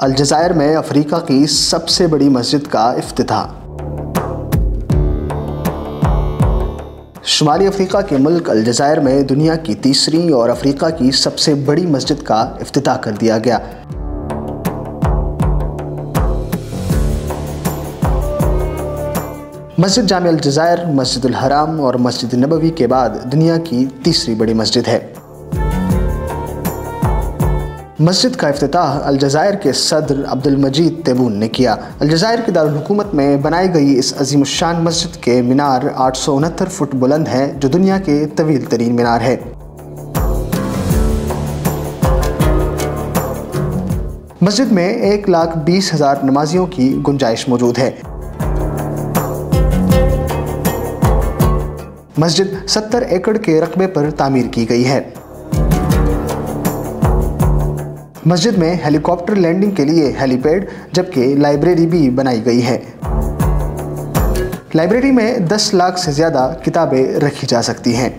अलजायर में अफ्रीका की सबसे बड़ी मस्जिद का इफ्तिताह। शुमाली अफ्रीका के मुल्क अलजायर में दुनिया की तीसरी और अफ्रीका की सबसे बड़ी मस्जिद का इफ्तिताह कर दिया गया। मस्जिद जामे अलजायर, मस्जिद उल हराम और मस्जिद नबवी के बाद दुनिया की तीसरी बड़ी मस्जिद है। मस्जिद का इफ्तिताह अलजायर के सदर अब्दुल मजीद तेबून ने किया। अलजायर की दारुल हुकूमत में बनाई गई इस अजीमुश्शान मस्जिद के मीनार 869 फुट बुलंद है, जो दुनिया के तवील तरीन मीनार है। मस्जिद में 1,20,000 नमाजियों की गुंजाइश मौजूद है। मस्जिद 70 एकड़ के रकबे पर तामीर की गई है। मस्जिद में हेलीकॉप्टर लैंडिंग के लिए हेलीपैड जबकि लाइब्रेरी भी बनाई गई है। लाइब्रेरी में 10 लाख से ज़्यादा किताबें रखी जा सकती हैं।